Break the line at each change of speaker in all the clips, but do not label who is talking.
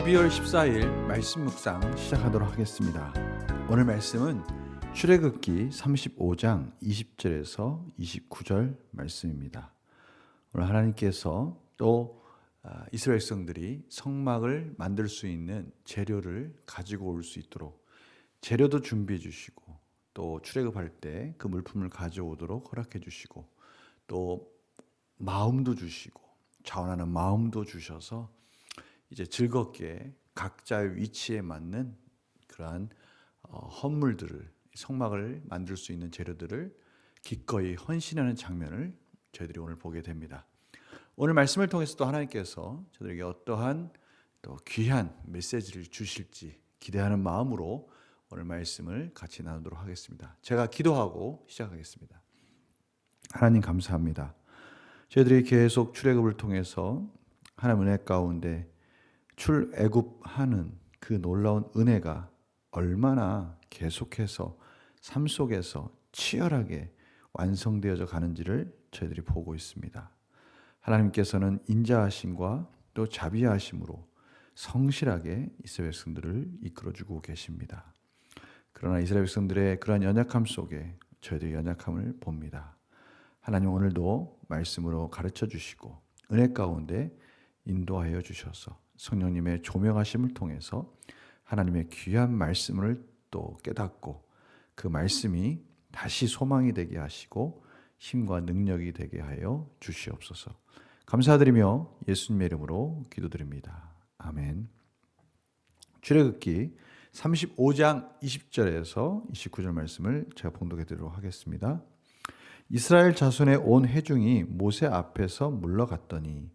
12월 14일 말씀 묵상 시작하도록 하겠습니다. 오늘 말씀은 출애굽기 35장 20절에서 29절 말씀입니다. 오늘 하나님께서 또 이스라엘 백성들이 성막을 만들 수 있는 재료를 가지고 올 수 있도록 재료도 준비해 주시고, 또 출애굽할 때 그 물품을 가져오도록 허락해 주시고, 또 마음도 주시고 자원하는 마음도 주셔서 이제 즐겁게 각자의 위치에 맞는 그러한 헌물들을, 성막을 만들 수 있는 재료들을 기꺼이 헌신하는 장면을 저희들이 오늘 보게 됩니다. 오늘 말씀을 통해서 또 하나님께서 저들에게 어떠한 또 귀한 메시지를 주실지 기대하는 마음으로 오늘 말씀을 같이 나누도록 하겠습니다. 제가 기도하고 시작하겠습니다. 하나님 감사합니다. 저희들이 계속 출애굽을 통해서 하나님 은혜 가운데 출애굽하는 그 놀라운 은혜가 얼마나 계속해서 삶 속에서 치열하게 완성되어져 가는지를 저희들이 보고 있습니다. 하나님께서는 인자하심과 또 자비하심으로 성실하게 이스라엘 백성들을 이끌어주고 계십니다. 그러나 이스라엘 백성들의 그러한 연약함 속에 저희들의 연약함을 봅니다. 하나님 오늘도 말씀으로 가르쳐 주시고 은혜 가운데 인도하여 주셔서 성령님의 조명하심을 통해서 하나님의 귀한 말씀을 또 깨닫고 그 말씀이 다시 소망이 되게 하시고 힘과 능력이 되게 하여 주시옵소서. 감사드리며 예수님의 이름으로 기도드립니다. 아멘. 출애굽기 35장 20절에서 29절 말씀을 제가 봉독해 드리도록 하겠습니다. 이스라엘 자손의 온 회중이 모세 앞에서 물러갔더니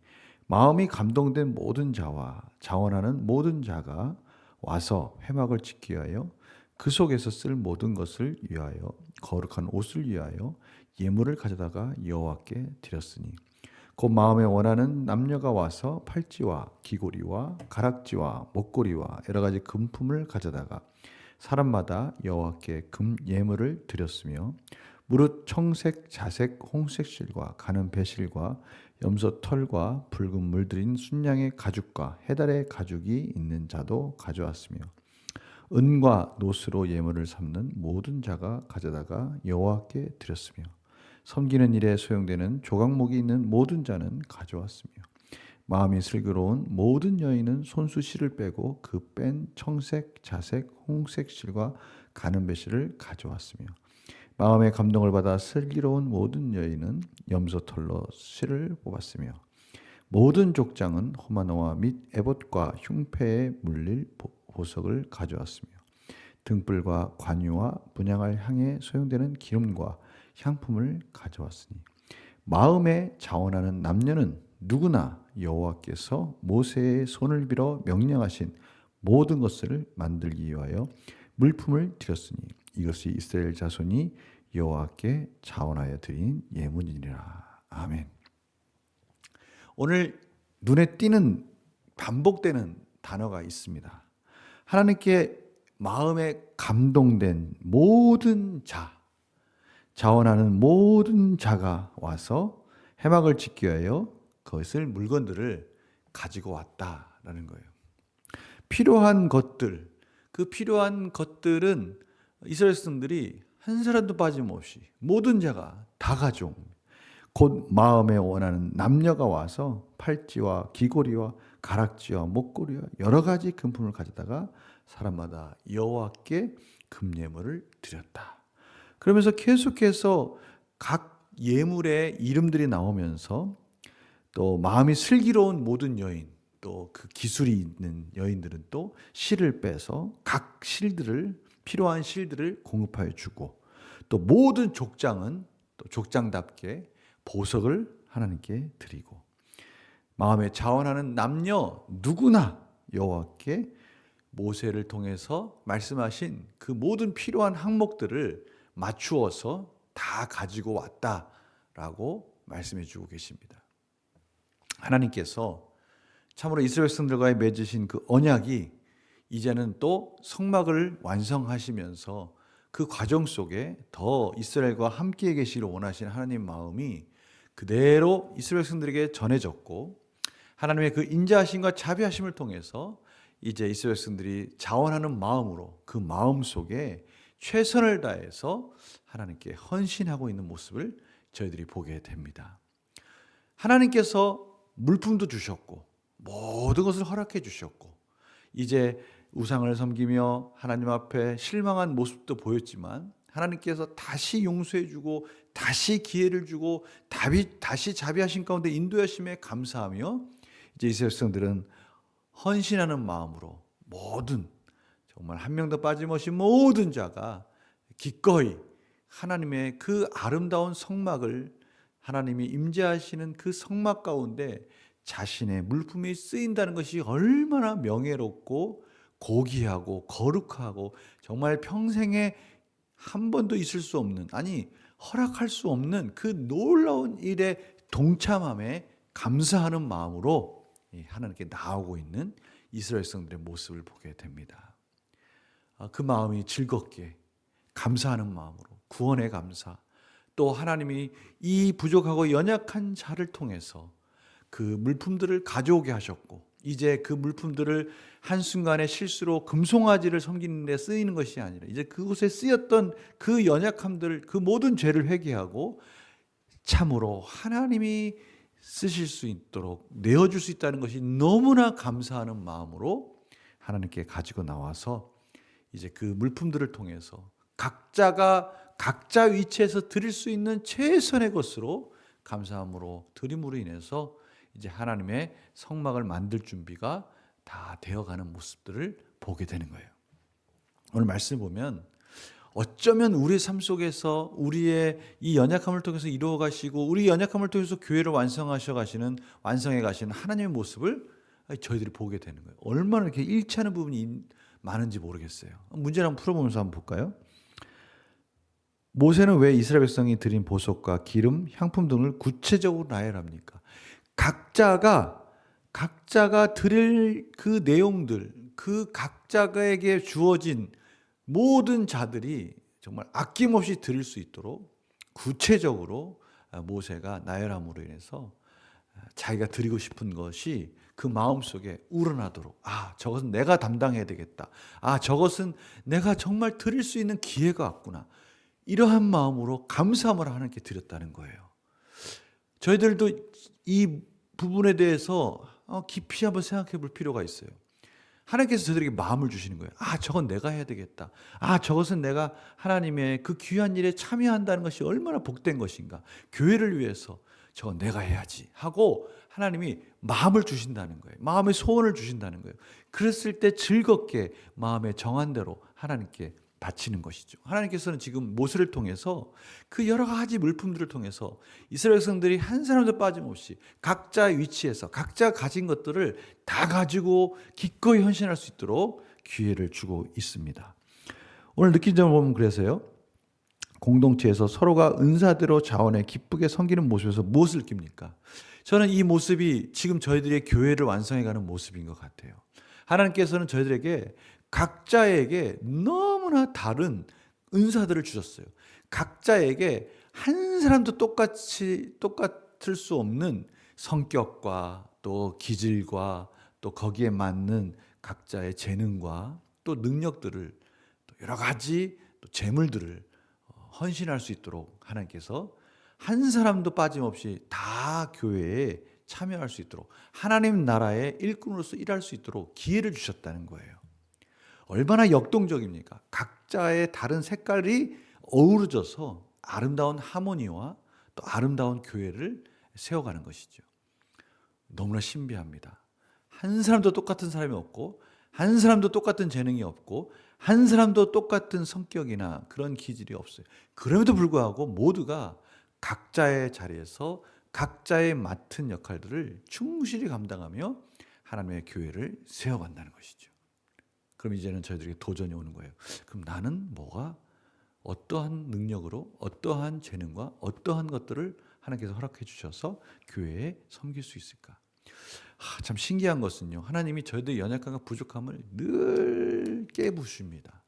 마음이 감동된 모든 자와 자원하는 모든 자가 와서 회막을 짓기 위하여 그 속에서 쓸 모든 것을 위하여 거룩한 옷을 위하여 예물을 가져다가 여호와께 드렸으니 곧 마음에 원하는 남녀가 와서 팔찌와 귀고리와 가락지와 목걸이와 여러 가지 금품을 가져다가 사람마다 여호와께 금 예물을 드렸으며 무릇 청색, 자색, 홍색 실과 가는 배실과 염소 털과 붉은 물들인 순양의 가죽과 해달의 가죽이 있는 자도 가져왔으며 은과 노스로 예물을 삼는 모든 자가 가져다가 여호와께 드렸으며 섬기는 일에 소용되는 조각목이 있는 모든 자는 가져왔으며 마음이 슬기로운 모든 여인은 손수 실을 빼고 그 뺀 청색, 자색, 홍색 실과 가는 배실을 가져왔으며 마음의 감동을 받아 슬기로운 모든 여인은 염소 털로 실을 뽑았으며 모든 족장은 호마노와 및 에봇과 흉패에 물릴 보석을 가져왔으며 등불과 관유와 분향할 향에 소용되는 기름과 향품을 가져왔으니 마음에 자원하는 남녀는 누구나 여호와께서 모세의 손을 빌어 명령하신 모든 것을 만들기 위하여 물품을 드렸으니 이것이 이스라엘 자손이 여호와께 자원하여 드린 예물이니라. 아멘. 오늘 눈에 띄는 반복되는 단어가 있습니다. 하나님께 마음에 감동된 모든 자, 자원하는 모든 자가 와서 회막을 짓기 위하여 그것을 물건들을 가지고 왔다라는 거예요. 필요한 것들, 그 필요한 것들은 이스라엘 백성들이 한 사람도 빠짐없이 모든 자가 다 가져온, 곧 마음에 원하는 남녀가 와서 팔찌와 귀고리와 가락지와 목걸이와 여러 가지 금품을 가져다가 사람마다 여호와께 금예물을 드렸다. 그러면서 계속해서 각 예물의 이름들이 나오면서 또 마음이 슬기로운 모든 여인, 또 그 기술이 있는 여인들은 또 실을 빼서 각 실들을, 필요한 실들을 공급하여 주고, 또 모든 족장은 또 족장답게 보석을 하나님께 드리고, 마음에 자원하는 남녀 누구나 여호와께 모세를 통해서 말씀하신 그 모든 필요한 항목들을 맞추어서 다 가지고 왔다라고 말씀해 주고 계십니다. 하나님께서 참으로 이스라엘 백성들과의 맺으신 그 언약이 이제는 또 성막을 완성하시면서 그 과정 속에 더 이스라엘과 함께 계시기를 원하시는 하나님 마음이 그대로 이스라엘 백성들에게 전해졌고, 하나님의 그 인자하심과 자비하심을 통해서 이제 이스라엘 백성들이 자원하는 마음으로 그 마음 속에 최선을 다해서 하나님께 헌신하고 있는 모습을 저희들이 보게 됩니다. 하나님께서 물품도 주셨고 모든 것을 허락해 주셨고 이제 우상을 섬기며 하나님 앞에 실망한 모습도 보였지만 하나님께서 다시 용서해 주고 다시 기회를 주고 다시 자비하신 가운데 인도하심에 감사하며 이제 이스라엘 백성들은 헌신하는 마음으로 모든 정말 한 명도 빠짐없이 모든 자가 기꺼이 하나님의 그 아름다운 성막을 하나님이 임재하시는 그 성막 가운데 자신의 물품이 쓰인다는 것이 얼마나 명예롭고 고귀하고 거룩하고 정말 평생에 한 번도 있을 수 없는, 아니 허락할 수 없는 그 놀라운 일에 동참함에 감사하는 마음으로 하나님께 나오고 있는 이스라엘 백성들의 모습을 보게 됩니다. 그 마음이 즐겁게 감사하는 마음으로 구원의 감사, 또 하나님이 이 부족하고 연약한 자를 통해서 그 물품들을 가져오게 하셨고 이제 그 물품들을 한순간의 실수로 금송아지를 섬기는 데 쓰이는 것이 아니라 이제 그곳에 쓰였던 그 연약함들, 그 모든 죄를 회개하고 참으로 하나님이 쓰실 수 있도록 내어줄 수 있다는 것이 너무나 감사하는 마음으로 하나님께 가지고 나와서 이제 그 물품들을 통해서 각자가 각자 위치에서 드릴 수 있는 최선의 것으로 감사함으로 드림으로 인해서 이제 하나님의 성막을 만들 준비가 다 되어가는 모습들을 보게 되는 거예요. 오늘 말씀을 보면 어쩌면 우리의 삶 속에서 우리의 이 연약함을 통해서 이루어 가시고 우리 연약함을 통해서 교회를 완성해 가시는 하나님의 모습을 저희들이 보게 되는 거예요. 얼마나 이렇게 일치하는 부분이 많은지 모르겠어요. 문제를 한번 풀어보면서 한번 볼까요? 모세는 왜 이스라엘 백성이 드린 보석과 기름, 향품 등을 구체적으로 나열합니까? 각자가 드릴 그 내용들, 그 각자에게 주어진 모든 자들이 정말 아낌없이 드릴 수 있도록 구체적으로 모세가 나열함으로 인해서 자기가 드리고 싶은 것이 그 마음속에 우러나도록, 저것은 내가 담당해야 되겠다. 저것은 내가 정말 드릴 수 있는 기회가 왔구나. 이러한 마음으로 감사함을 하나님께 드렸다는 거예요. 저희들도 이 부분에 대해서 깊이 한번 생각해 볼 필요가 있어요. 하나님께서 저희들에게 마음을 주시는 거예요. 저건 내가 해야 되겠다. 저것은 내가 하나님의 그 귀한 일에 참여한다는 것이 얼마나 복된 것인가. 교회를 위해서 저건 내가 해야지 하고 하나님이 마음을 주신다는 거예요. 마음의 소원을 주신다는 거예요. 그랬을 때 즐겁게 마음의 정한 대로 하나님께 바치는 것이죠. 하나님께서는 지금 모세를 통해서 그 여러 가지 물품들을 통해서 이스라엘 백성들이 한 사람도 빠짐없이 각자의 위치에서 각자 가진 것들을 다 가지고 기꺼이 헌신할 수 있도록 기회를 주고 있습니다. 오늘 느낀 점을 보면 그래서요. 공동체에서 서로가 은사대로 자원에 기쁘게 섬기는 모습에서 무엇을 느낍니까? 저는 이 모습이 지금 저희들의 교회를 완성해가는 모습인 것 같아요. 하나님께서는 저희들에게 각자에게 너무나 다른 은사들을 주셨어요. 각자에게 한 사람도 똑같을 수 없는 성격과 또 기질과 또 거기에 맞는 각자의 재능과 또 능력들을 또 여러 가지 또 재물들을 헌신할 수 있도록 하나님께서 한 사람도 빠짐없이 다 교회에 참여할 수 있도록 하나님 나라의 일꾼으로서 일할 수 있도록 기회를 주셨다는 거예요. 얼마나 역동적입니까? 각자의 다른 색깔이 어우러져서 아름다운 하모니와 또 아름다운 교회를 세워가는 것이죠. 너무나 신비합니다. 한 사람도 똑같은 사람이 없고 한 사람도 똑같은 재능이 없고 한 사람도 똑같은 성격이나 그런 기질이 없어요. 그럼에도 불구하고 모두가 각자의 자리에서 각자의 맡은 역할들을 충실히 감당하며 하나님의 교회를 세워간다는 것이죠. 그럼 이제는 저희들에게 도전이 오는 거예요. 그럼 나는 어떠한 능력으로 어떠한 재능과 어떠한 것들을 하나님께서 허락해 주셔서 교회에 섬길 수 있을까? 참 신기한 것은요. 하나님이 저희들의 연약함과 부족함을 늘 깨부십니다.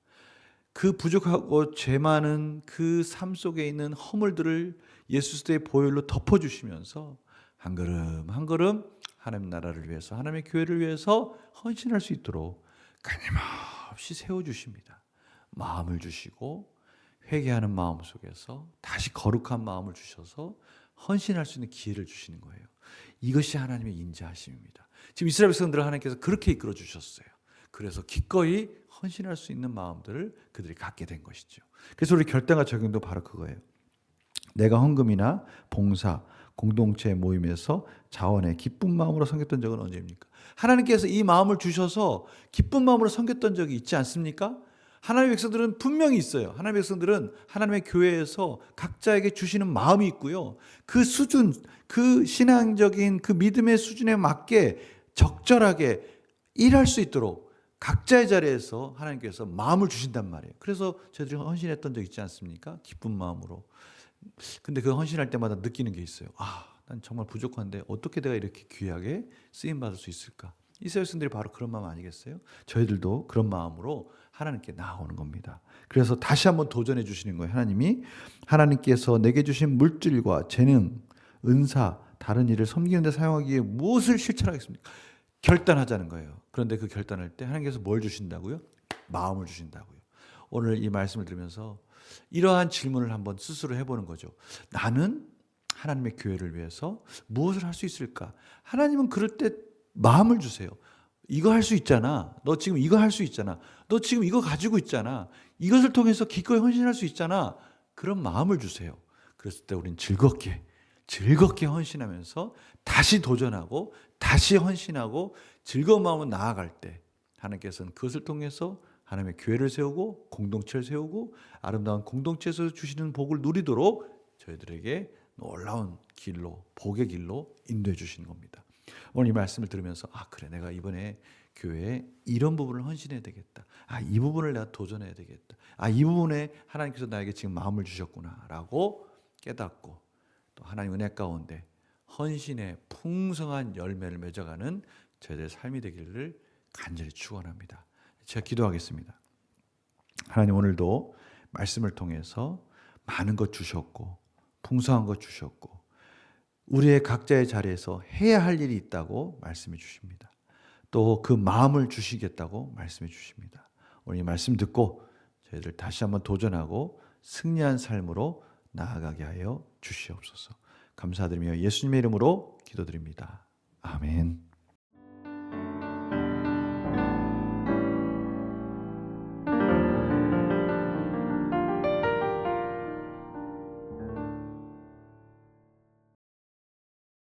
그 부족하고 죄 많은 그 삶 속에 있는 허물들을 예수스의 보혈로 덮어주시면서 한 걸음 한 걸음 하나님 나라를 위해서, 하나님의 교회를 위해서 헌신할 수 있도록 끊임없이 세워주십니다. 마음을 주시고 회개하는 마음 속에서 다시 거룩한 마음을 주셔서 헌신할 수 있는 기회를 주시는 거예요. 이것이 하나님의 인자하심입니다. 지금 이스라엘 백성들을 하나님께서 그렇게 이끌어 주셨어요. 그래서 기꺼이 헌신할 수 있는 마음들을 그들이 갖게 된 것이죠. 그래서 우리 결단과 적용도 바로 그거예요. 내가 헌금이나 봉사, 공동체 모임에서 자원에 기쁜 마음으로 섬겼던 적은 언제입니까? 하나님께서 이 마음을 주셔서 기쁜 마음으로 섬겼던 적이 있지 않습니까? 하나님의 백성들은 분명히 있어요. 하나님의 백성들은 하나님의 교회에서 각자에게 주시는 마음이 있고요. 그 수준, 그 신앙적인 그 믿음의 수준에 맞게 적절하게 일할 수 있도록 각자의 자리에서 하나님께서 마음을 주신단 말이에요. 그래서 저희들이 헌신했던 적 있지 않습니까? 기쁜 마음으로. 근데 그 헌신할 때마다 느끼는 게 있어요. 난 정말 부족한데 어떻게 내가 이렇게 귀하게 쓰임받을 수 있을까? 이스라엘 백성들이 바로 그런 마음 아니겠어요? 저희들도 그런 마음으로 하나님께 나아오는 겁니다. 그래서 다시 한번 도전해 주시는 거예요. 하나님께서 내게 주신 물질과 재능, 은사, 다른 일을 섬기는 데 사용하기 위해 무엇을 실천하겠습니까? 결단하자는 거예요. 그런데 그 결단할 때 하나님께서 뭘 주신다고요? 마음을 주신다고요. 오늘 이 말씀을 들으면서 이러한 질문을 한번 스스로 해보는 거죠. 나는 하나님의 교회를 위해서 무엇을 할 수 있을까? 하나님은 그럴 때 마음을 주세요. 이거 할 수 있잖아. 너 지금 이거 할 수 있잖아. 너 지금 이거 가지고 있잖아. 이것을 통해서 기꺼이 헌신할 수 있잖아. 그런 마음을 주세요. 그랬을 때 우린 즐겁게 헌신하면서 다시 도전하고 다시 헌신하고 즐거운 마음으로 나아갈 때 하나님께서는 그것을 통해서 하나님의 교회를 세우고 공동체를 세우고 아름다운 공동체에서 주시는 복을 누리도록 저희들에게 놀라운 길로, 복의 길로 인도해 주시는 겁니다. 오늘 이 말씀을 들으면서 그래, 내가 이번에 교회에 이런 부분을 헌신해야 되겠다. 이 부분을 내가 도전해야 되겠다. 이 부분에 하나님께서 나에게 지금 마음을 주셨구나라고 깨닫고 또 하나님 은혜 가운데 헌신의 풍성한 열매를 맺어가는 저희들의 삶이 되기를 간절히 축원합니다. 제가 기도하겠습니다. 하나님, 오늘도 말씀을 통해서 많은 것 주셨고 풍성한 것 주셨고 우리의 각자의 자리에서 해야 할 일이 있다고 말씀해 주십니다. 또 그 마음을 주시겠다고 말씀해 주십니다. 오늘 이 말씀 듣고 저희들 다시 한번 도전하고 승리한 삶으로 나아가게 하여 주시옵소서. 감사드리며 예수님의 이름으로 기도드립니다. 아멘.